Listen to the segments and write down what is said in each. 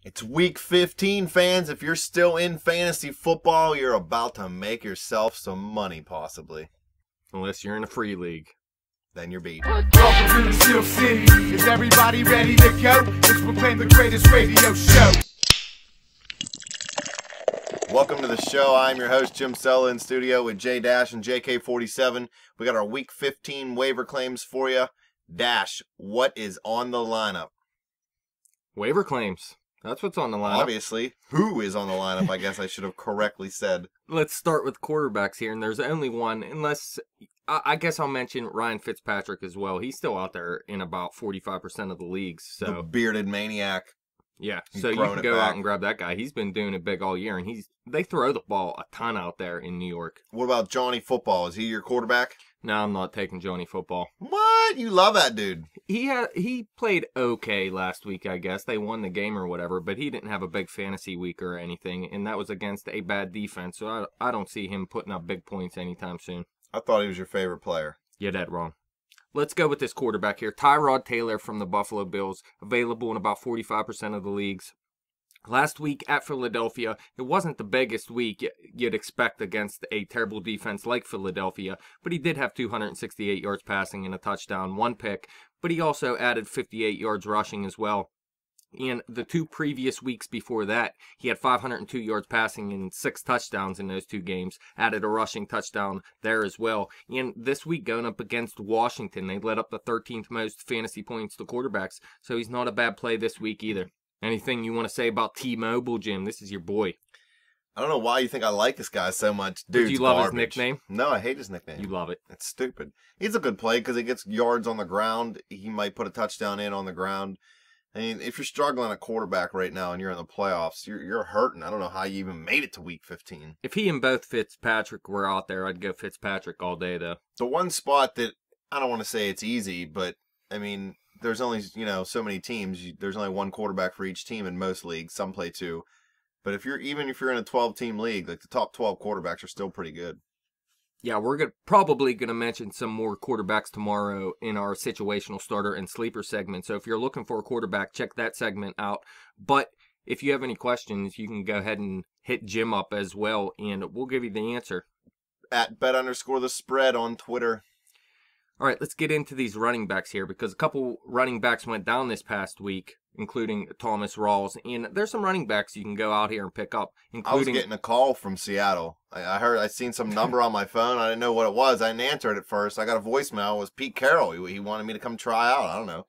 It's week 15, fans. If you're still in fantasy football, you're about to make yourself some money, possibly. Unless you're in a free league. Then you're beat. Welcome to the Steel City. Is everybody ready to go? Let's proclaim the greatest radio show. Welcome to the show. I'm your host, Jim Sella, in studio with J Dash and JK47. We got our week 15 waiver claims for you. Dash, what is on the lineup? Waiver claims. That's what's on the lineup. Obviously. Who is on the lineup, I guess I should have correctly said. Let's start with quarterbacks here, and there's only one, unless, I guess I'll mention Ryan Fitzpatrick as well. He's still out there in about 45% of the leagues. So The bearded maniac. Yeah, He's so you throwing can it go back. out and grab that guy. He's been doing it big all year, and they throw the ball a ton out there in New York. What about Johnny Football? Is he your quarterback? No, I'm not taking Johnny Football. What? You love that dude. He played okay last week, I guess. They won the game or whatever, but he didn't have a big fantasy week or anything, and that was against a bad defense, so I don't see him putting up big points anytime soon. I thought he was your favorite player. You're dead wrong. Let's go with this quarterback here. Tyrod Taylor from the Buffalo Bills, available in about 45% of the leagues. Last week at Philadelphia, it wasn't the biggest week you'd expect against a terrible defense like Philadelphia, but he did have 268 yards passing and a touchdown, one pick, but he also added 58 yards rushing as well. In the two previous weeks before that, he had 502 yards passing and 6 touchdowns in those two games, added a rushing touchdown there as well. And this week, going up against Washington, they led up the 13th most fantasy points to quarterbacks, so he's not a bad play this week either. Anything you want to say about T-Mobile, Jim? This is your boy. I don't know why you think I like this guy so much. Dude, Do you love his nickname? No, I hate his nickname. You love it. It's stupid. He's a good play because he gets yards on the ground. He might put a touchdown in on the ground. I mean, if you're struggling at quarterback right now and you're in the playoffs, you're hurting. I don't know how you even made it to week 15. If he and both Fitzpatrick were out there, I'd go Fitzpatrick all day, though. The one spot that, I don't want to say it's easy, but, I mean, there's only, so many teams. There's only one quarterback for each team in most leagues. Some play two. But if you're in a 12-team league, like the top 12 quarterbacks are still pretty good. Yeah, we're probably going to mention some more quarterbacks tomorrow in our situational starter and sleeper segment. So if you're looking for a quarterback, check that segment out. But if you have any questions, you can go ahead and hit Jim up as well, and we'll give you the answer. At bet_the_spread on Twitter. All right, let's get into these running backs here because a couple running backs went down this past week, including Thomas Rawls. And there's some running backs you can go out here and pick up, including... I was getting a call from Seattle. I seen some number on my phone. I didn't know what it was. I didn't answer it at first. I got a voicemail. It was Pete Carroll. He wanted me to come try out. I don't know.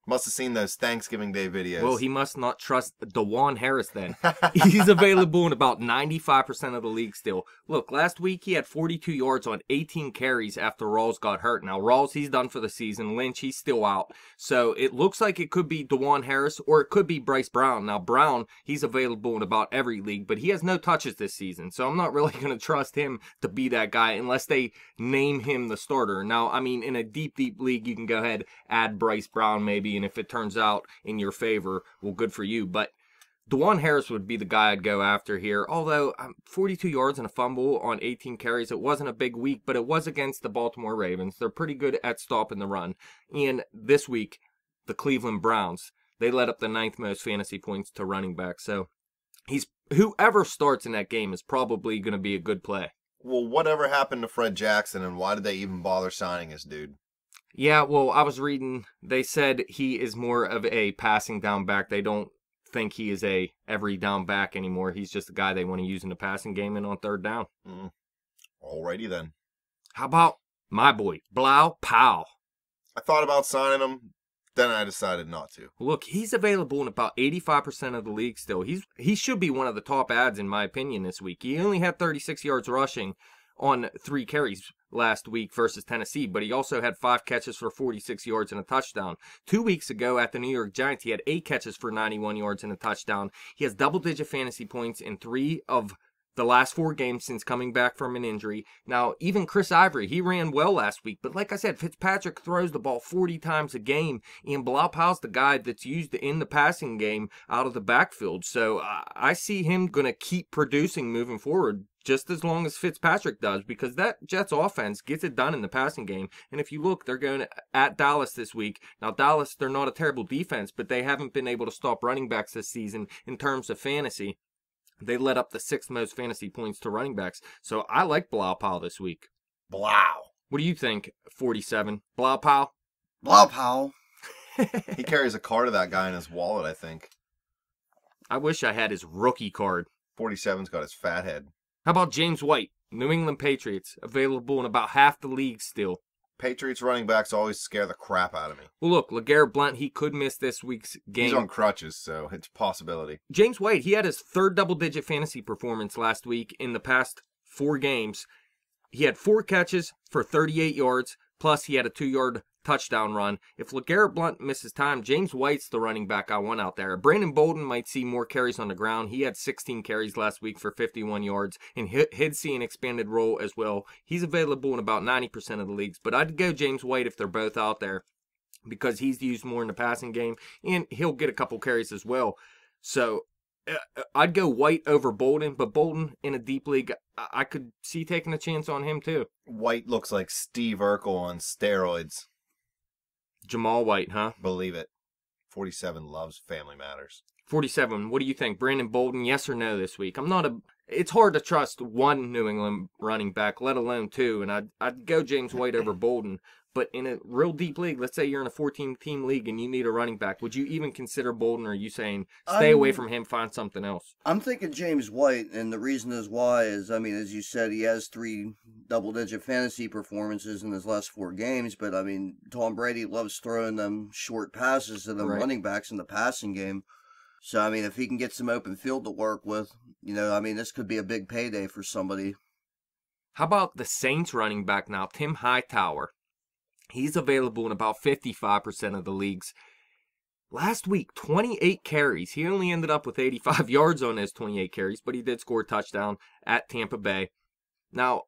Must have seen those Thanksgiving Day videos. Well, he must not trust DeJuan Harris then. He's available in about 95% of the league still. Look, last week he had 42 yards on 18 carries after Rawls got hurt. Now, Rawls, he's done for the season. Lynch, he's still out. So it looks like it could be DeJuan Harris or it could be Bryce Brown. Now, Brown, he's available in about every league, but he has no touches this season. So I'm not really going to trust him to be that guy unless they name him the starter. Now, I mean, in a deep, deep league, you can go ahead, add Bryce Brown maybe, and if it turns out in your favor, well, good for you. But DeJuan Harris would be the guy I'd go after here. Although 42 yards and a fumble on 18 carries, it wasn't a big week, but it was against the Baltimore Ravens. They're pretty good at stopping the run. And this week, the Cleveland Browns, they led up the 9th most fantasy points to running back. So whoever starts in that game is probably going to be a good play. Well, whatever happened to Fred Jackson, and why did they even bother signing this dude? Yeah, well, I was reading, they said he is more of a passing down back. They don't think he is a every down back anymore. He's just a guy they want to use in the passing game and on third down. Alrighty then. How about my boy, Blau Powell? I thought about signing him, then I decided not to. Look, he's available in about 85% of the league still. He should be one of the top ads in my opinion this week. He only had 36 yards rushing on 3 carries last week versus Tennessee, but he also had 5 catches for 46 yards and a touchdown. 2 weeks ago at the New York Giants, he had 8 catches for 91 yards and a touchdown. He has double-digit fantasy points in 3 of the last 4 games since coming back from an injury. Now, even Chris Ivory, he ran well last week, but like I said, Fitzpatrick throws the ball 40 times a game, and Blau Powell's the guy that's used in the passing game out of the backfield. So I see him going to keep producing moving forward, just as long as Fitzpatrick does, because that Jets offense gets it done in the passing game. And if you look, they're going at Dallas this week. Now, Dallas, they're not a terrible defense, but they haven't been able to stop running backs this season in terms of fantasy. They led up the 6th most fantasy points to running backs. So I like Blaupau this week. Blau. What do you think, 47? Blaupau? Blaupau. He carries a card of that guy in his wallet, I think. I wish I had his rookie card. 47's got his fat head. How about James White, New England Patriots, available in about half the league still? Patriots running backs always scare the crap out of me. Well, look, LeGarrette Blount, he could miss this week's game. He's on crutches, so it's a possibility. James White, he had his 3rd double-digit fantasy performance last week in the past 4 games. He had 4 catches for 38 yards, plus he had a 2-yard touchdown run. If LeGarrette Blount misses time, James White's the running back I want out there. Brandon Bolden might see more carries on the ground. He had 16 carries last week for 51 yards, and he'd see an expanded role as well. He's available in about 90% of the leagues, but I'd go James White if they're both out there because he's used more in the passing game, and he'll get a couple carries as well. So I'd go White over Bolden, but Bolden in a deep league, I could see taking a chance on him too. White looks like Steve Urkel on steroids. Jamal White, huh? Believe it. 47 loves Family Matters. 47, what do you think? Brandon Bolden, yes or no this week? It's hard to trust one New England running back, let alone 2, and I'd go James White over Bolden. But in a real deep league, let's say you're in a 14-team league and you need a running back, would you even consider Bolden, or are you saying stay away from him, find something else? I'm thinking James White, and the reason is why is, I mean, as you said, he has 3 double-digit fantasy performances in his last 4 games, but, I mean, Tom Brady loves throwing them short passes to them running backs in the passing game. So, I mean, if he can get some open field to work with, you know, I mean, this could be a big payday for somebody. How about the Saints running back now, Tim Hightower? He's available in about 55% of the leagues. Last week, 28 carries. He only ended up with 85 yards on those 28 carries, but he did score a touchdown at Tampa Bay. Now,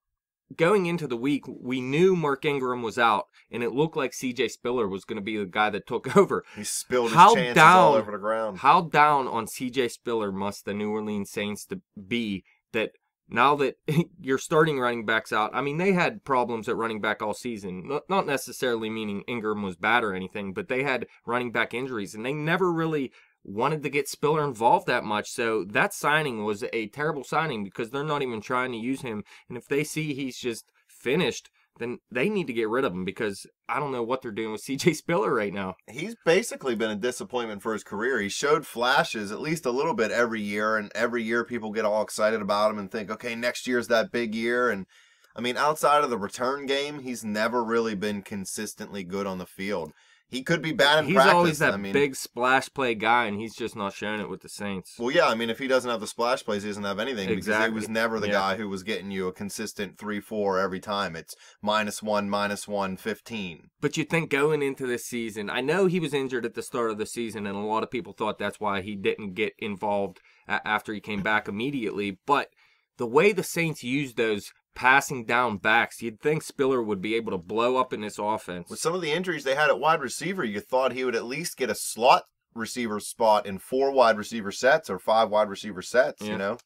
going into the week, we knew Mark Ingram was out, and it looked like C.J. Spiller was going to be the guy that took over. He spilled his chances all over the ground. How down on C.J. Spiller must the New Orleans Saints be that now that your starting running back's out? I mean, they had problems at running back all season. Not necessarily meaning Ingram was bad or anything, but they had running back injuries, and they never really wanted to get Spiller involved that much. So that signing was a terrible signing because they're not even trying to use him. And if they see he's just finished, then they need to get rid of him because I don't know what they're doing with C.J. Spiller right now. He's basically been a disappointment for his career. He showed flashes at least a little bit every year, and every year people get all excited about him and think, okay, next year's that big year. And I mean, outside of the return game, he's never really been consistently good on the field. He could be bad in practice. He's always that big splash play guy, and he's just not showing it with the Saints. Well, yeah, I mean, if he doesn't have the splash plays, he doesn't have anything. Exactly. Because he was never the guy who was getting you a consistent 3-4 every time. It's -1, -1, 15. But you think going into this season, I know he was injured at the start of the season, and a lot of people thought that's why he didn't get involved after he came back immediately. But the way the Saints used those passing down backs, you'd think Spiller would be able to blow up in this offense. With some of the injuries they had at wide receiver, you thought he would at least get a slot receiver spot in 4 wide receiver sets or 5 wide receiver sets, you know?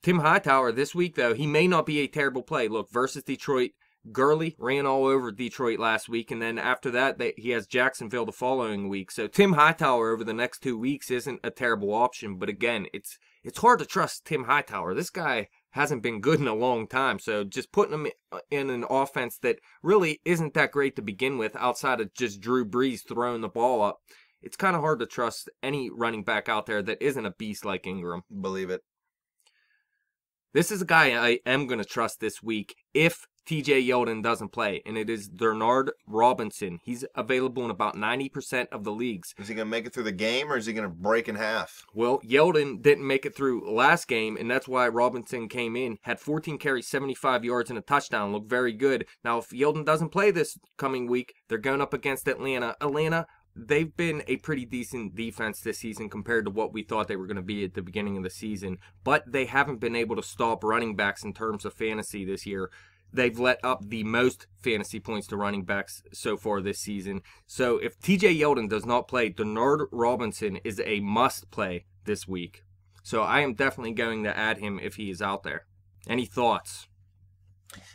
Tim Hightower this week, though, he may not be a terrible play. Look, versus Detroit, Gurley ran all over Detroit last week, and then after that, he has Jacksonville the following week. So Tim Hightower over the next 2 weeks isn't a terrible option, but again, it's hard to trust Tim Hightower. This guy hasn't been good in a long time, so just putting him in an offense that really isn't that great to begin with outside of just Drew Brees throwing the ball up, it's kind of hard to trust any running back out there that isn't a beast like Ingram. Believe it. This is a guy I am going to trust this week if TJ Yeldon doesn't play, and it is Bernard Robinson. He's available in about 90% of the leagues. Is he going to make it through the game, or is he going to break in half? Well, Yeldon didn't make it through last game, and that's why Robinson came in, had 14 carries, 75 yards, and a touchdown. Looked very good. Now, if Yeldon doesn't play this coming week, they're going up against Atlanta. Atlanta, they've been a pretty decent defense this season compared to what we thought they were going to be at the beginning of the season, but they haven't been able to stop running backs in terms of fantasy this year. They've let up the most fantasy points to running backs so far this season. So if TJ Yeldon does not play, Bernard Robinson is a must play this week. So I am definitely going to add him if he is out there. Any thoughts?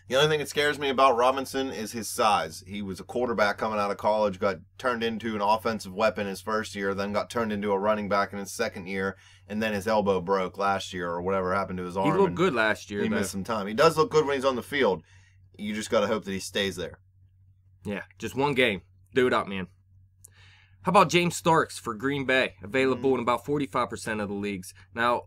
The only thing that scares me about Robinson is his size. He was a quarterback coming out of college, got turned into an offensive weapon his first year, then got turned into a running back in his second year, and then his elbow broke last year or whatever happened to his arm. He looked good last year. He missed some time. He does look good when he's on the field. You just got to hope that he stays there. Yeah, just one game. Do it up, man. How about James Starks for Green Bay? Available in about 45% of the leagues. Now,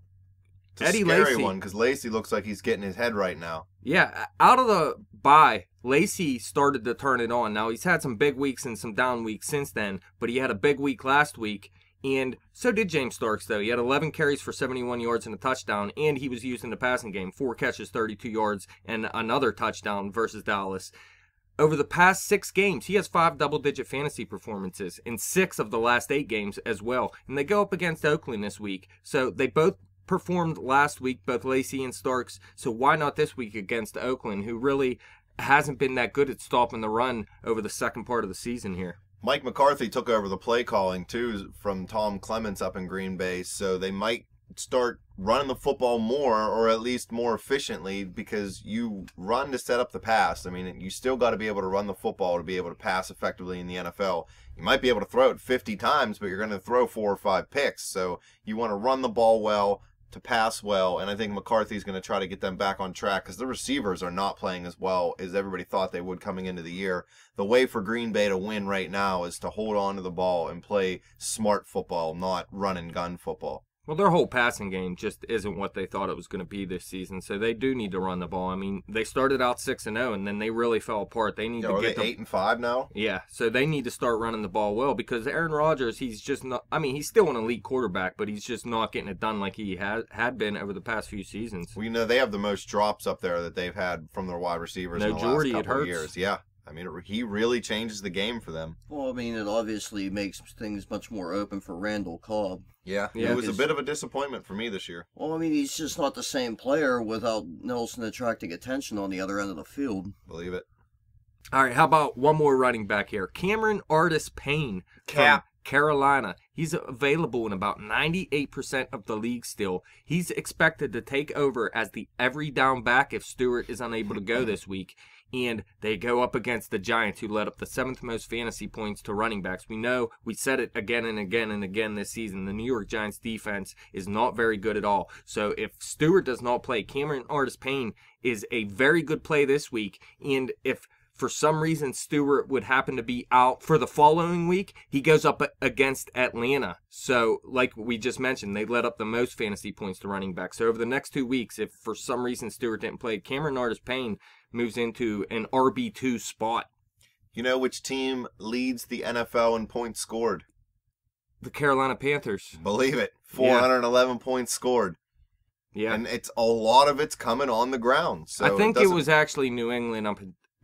it's a Eddie scary Lacy, one because Lacy looks like he's getting his head right now. Yeah, out of the bye, Lacy started to turn it on. Now, he's had some big weeks and some down weeks since then, but he had a big week last week, and so did James Starks, though. He had 11 carries for 71 yards and a touchdown, and he was used in the passing game. 4 catches, 32 yards, and another touchdown versus Dallas. Over the past 6 games, he has 5 double-digit fantasy performances in 6 of the last 8 games as well. And they go up against Oakland this week. So they both performed last week, both Lacy and Starks. So why not this week against Oakland, who really hasn't been that good at stopping the run over the second part of the season here? Mike McCarthy took over the play calling, too, from Tom Clements up in Green Bay. So they might start running the football more, or at least more efficiently, because you run to set up the pass. I mean, you still got to be able to run the football to be able to pass effectively in the NFL. You might be able to throw it 50 times, but you're going to throw 4 or 5 picks. So you want to run the ball well to pass well, and I think McCarthy's going to try to get them back on track because the receivers are not playing as well as everybody thought they would coming into the year. The way for Green Bay to win right now is to hold on to the ball and play smart football, not run and gun football. Well, their whole passing game just isn't what they thought it was going to be this season, so they do need to run the ball. I mean, they started out 6-0, and then they really fell apart. They need to get 8-5 now. Yeah, so they need to start running the ball well because Aaron Rodgers, he's just not. I mean, he's still an elite quarterback, but he's just not getting it done like he had been over the past few seasons. Well, you know, they have the most drops up there that they've had from their wide receivers in the last couple of years. Yeah. I mean, he really changes the game for them. Well, I mean, it obviously makes things much more open for Randall Cobb. Yeah, it was a bit of a disappointment for me this year. Well, I mean, he's just not the same player without Nelson attracting attention on the other end of the field. Believe it. All right, how about one more running back here? Cameron Artist-Payne from Carolina. He's available in about 98% of the league still. He's expected to take over as the every down back if Stewart is unable to go this week. And they go up against the Giants, who led up the 7th most fantasy points to running backs. We know, we said it again and again and again this season, the New York Giants defense is not very good at all. So if Stewart does not play, Cameron Artist-Payne is a very good play this week. And if for some reason Stewart would happen to be out for the following week, he goes up against Atlanta. So like we just mentioned, they led up the most fantasy points to running back. So over the next 2 weeks, if for some reason Stewart didn't play, Cameron Artist-Payne moves into an RB2 spot. You know which team leads the NFL in points scored? The Carolina Panthers. Believe it. 411 points scored. Yeah. And a lot of it's coming on the ground. So I think it was actually New England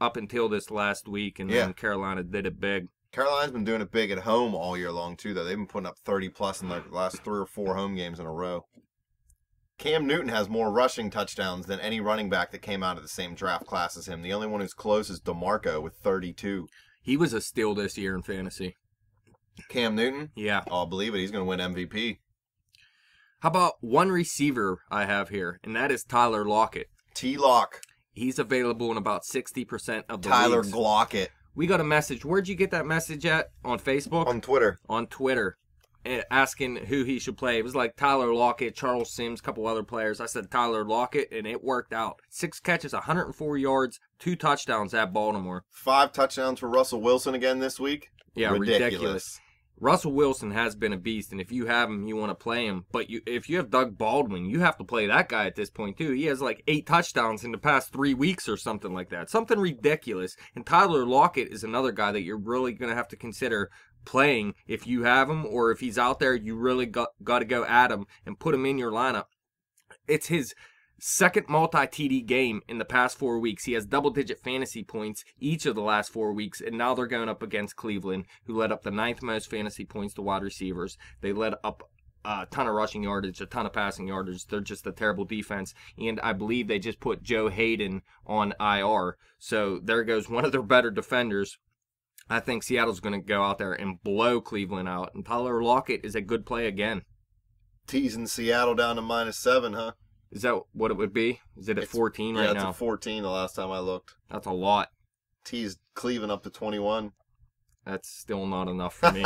up until this last week, and then Carolina did it big. Carolina's been doing it big at home all year long, too, though. They've been putting up 30-plus in the last 3 or 4 home games in a row. Cam Newton has more rushing touchdowns than any running back that came out of the same draft class as him. The only one who's close is DeMarco with 32. He was a steal this year in fantasy. Cam Newton? Yeah. Oh, believe it. He's going to win MVP. How about one receiver I have here, and that is Tyler Lockett. T-Lock. He's available in about 60% of the Tyler leagues. Glockett. We got a message. Where'd you get that message at? On Facebook? On Twitter. On Twitter. Asking who he should play. It was like Tyler Lockett, Charles Sims, a couple other players. I said Tyler Lockett, and it worked out. 6 catches, 104 yards, 2 touchdowns at Baltimore. 5 touchdowns for Russell Wilson again this week? Yeah, ridiculous. Russell Wilson has been a beast, and if you have him, you want to play him. But if you have Doug Baldwin, you have to play that guy at this point, too. He has like 8 touchdowns in the past 3 weeks or something like that. Something ridiculous. And Tyler Lockett is another guy that you're really going to have to consider playing if you have him, or if he's out there, you really got to go at him and put him in your lineup. It's his second multi-TD game in the past 4 weeks. He has double-digit fantasy points each of the last 4 weeks, and now they're going up against Cleveland, who led up the 9th most fantasy points to wide receivers. They led up a ton of rushing yardage, a ton of passing yardage. They're just a terrible defense, and I believe they just put Joe Hayden on IR. So there goes one of their better defenders. I think Seattle's going to go out there and blow Cleveland out, and Tyler Lockett is a good play again. Teasing Seattle down to -7, huh? Is that what it would be? Is it at 14 right now? now? It's at 14 the last time I looked. That's a lot. T's cleaving up to 21. That's still not enough for me.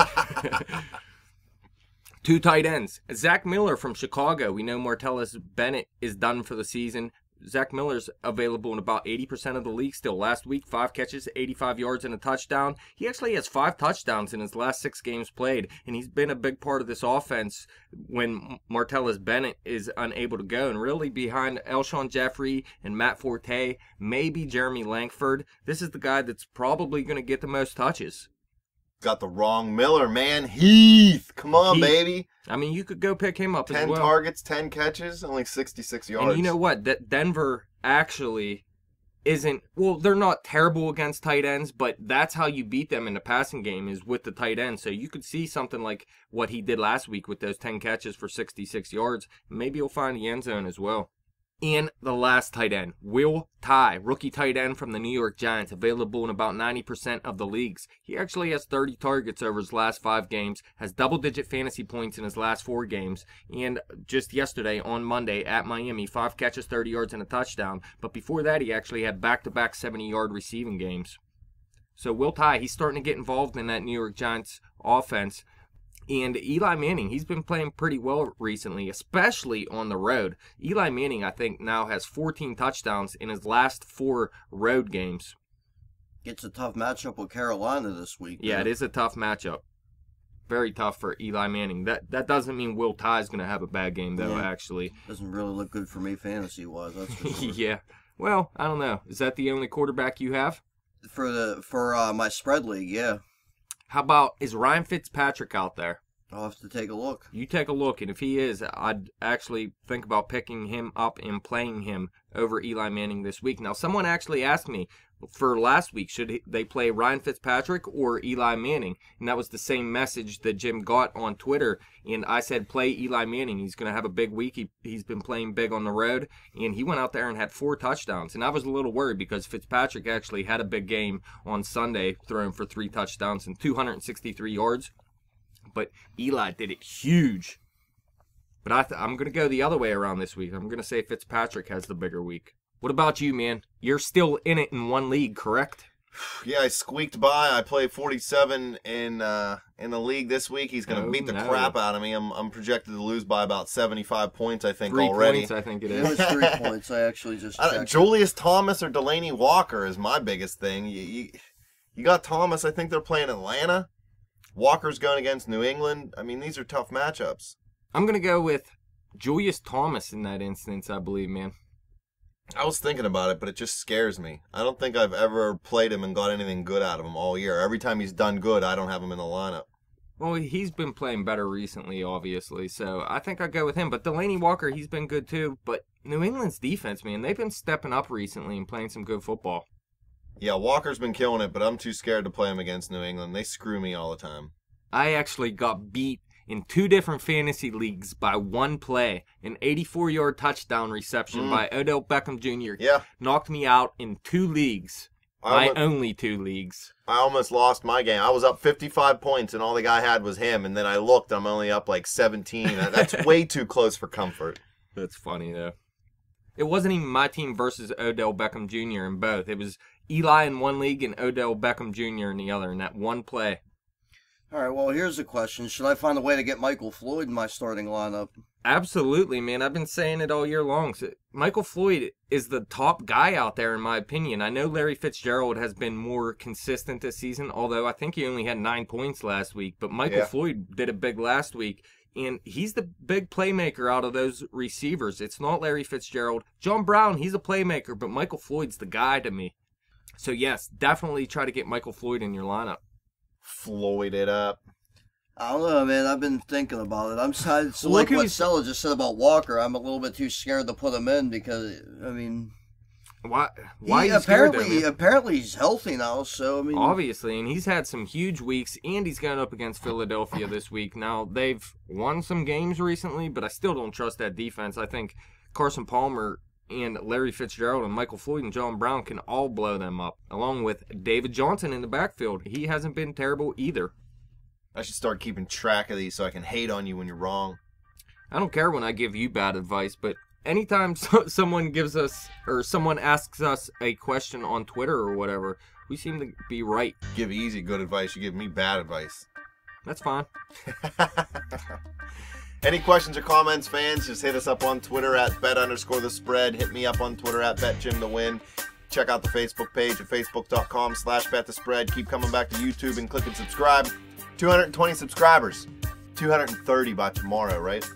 2 tight ends. Zach Miller from Chicago. We know Martellus Bennett is done for the season. Zach Miller's available in about 80% of the league still. Last week, 5 catches, 85 yards, and a touchdown. He actually has 5 touchdowns in his last 6 games played, and he's been a big part of this offense when Martellus Bennett is unable to go. And really behind Elshon Jeffrey and Matt Forte, maybe Jeremy Langford, this is the guy that's probably going to get the most touches. Got the wrong Miller, man. Heath. Come on, baby. I mean, you could go pick him up 10 as well. targets, 10 catches, only 66 yards. And you know what? Denver actually isn't, well, they're not terrible against tight ends, but that's how you beat them in the passing game is with the tight end. So you could see something like what he did last week with those 10 catches for 66 yards. Maybe he'll find the end zone as well. And the last tight end, Will Tye, rookie tight end from the New York Giants, available in about 90% of the leagues. He actually has 30 targets over his last 5 games, has double-digit fantasy points in his last 4 games, and just yesterday on Monday at Miami, 5 catches, 30 yards, and a touchdown. But before that, he actually had back-to-back 70-yard receiving games. So Will Tye, he's starting to get involved in that New York Giants offense. And Eli Manning, he's been playing pretty well recently, especially on the road. Eli Manning, I think, now has 14 touchdowns in his last 4 road games. It's a tough matchup with Carolina this week. Yeah, it is a tough matchup. Very tough for Eli Manning. That doesn't mean Will Tye is going to have a bad game, though, actually. Doesn't really look good for me fantasy-wise, that's for sure. Yeah. Well, I don't know. Is that the only quarterback you have? For my spread league, yeah. How about, is Ryan Fitzpatrick out there? I'll have to take a look. You take a look, and if he is, I'd actually think about picking him up and playing him over Eli Manning this week. Now, someone actually asked me for last week, should they play Ryan Fitzpatrick or Eli Manning? And that was the same message that Jim got on Twitter. And I said, play Eli Manning. He's going to have a big week. He's been playing big on the road. And he went out there and had 4 touchdowns. And I was a little worried because Fitzpatrick actually had a big game on Sunday, throwing for 3 touchdowns and 263 yards. But Eli did it huge. But I'm going to go the other way around this week. I'm going to say Fitzpatrick has the bigger week. What about you, man? You're still in it in one league, correct? Yeah, I squeaked by. I played 47 in the league this week. He's going to beat the crap out of me. I'm projected to lose by about 75 points, I think, 3 already. 3 points, I think it It is. was 3 points. I actually just checked. Julius Thomas or Delaney Walker is my biggest thing. You got Thomas. I think they're playing Atlanta. Walker's going against New England. I mean, these are tough matchups. I'm going to go with Julius Thomas in that instance, I believe, man. I was thinking about it, but it just scares me. I don't think I've ever played him and got anything good out of him all year. Every time he's done good, I don't have him in the lineup. Well, he's been playing better recently, obviously, so I think I'll go with him. But Delaney Walker, he's been good too. But New England's defense, man, they've been stepping up recently and playing some good football. Yeah, Walker's been killing it, but I'm too scared to play him against New England. They screw me all the time. I actually got beat in 2 different fantasy leagues by 1 play. An 84-yard touchdown reception by Odell Beckham Jr. Yeah. Knocked me out in 2 leagues. Only 2 leagues. I almost lost my game. I was up 55 points, and all the guy had was him. And then I looked, I'm only up like 17. That's way too close for comfort. That's funny, though. It wasn't even my team versus Odell Beckham Jr. in both. It was Eli in one league and Odell Beckham Jr. in the other in that 1 play. All right, well, here's the question. Should I find a way to get Michael Floyd in my starting lineup? Absolutely, man. I've been saying it all year long. So Michael Floyd is the top guy out there, in my opinion. I know Larry Fitzgerald has been more consistent this season, although I think he only had 9 points last week. But Michael Floyd did it big last week, and he's the big playmaker out of those receivers. It's not Larry Fitzgerald. John Brown, he's a playmaker, but Michael Floyd's the guy to me. So, yes, definitely try to get Michael Floyd in your lineup. Floyd it up. I don't know, man. I've been thinking about it. So Look like what Stella just said about Walker, I'm a little bit too scared to put him in because, I mean... Why are you scared, though, man? Apparently he's healthy now, so, I mean... Obviously, and he's had some huge weeks, and he's going up against Philadelphia this week. Now, they've won some games recently, but I still don't trust that defense. I think Carson Palmer and Larry Fitzgerald and Michael Floyd and John Brown can all blow them up, along with David Johnson in the backfield. He hasn't been terrible either. I should start keeping track of these so I can hate on you when you're wrong. I don't care when I give you bad advice, but anytime someone gives us or someone asks us a question on Twitter or whatever, we seem to be right. Give easy good advice. You give me bad advice. That's fine. Any questions or comments, fans, just hit us up on Twitter at bet_the_spread. Hit me up on Twitter at betjimthewin. Check out the Facebook page at facebook.com/betthespread. Keep coming back to YouTube and click and subscribe. 220 subscribers. 230 by tomorrow, right?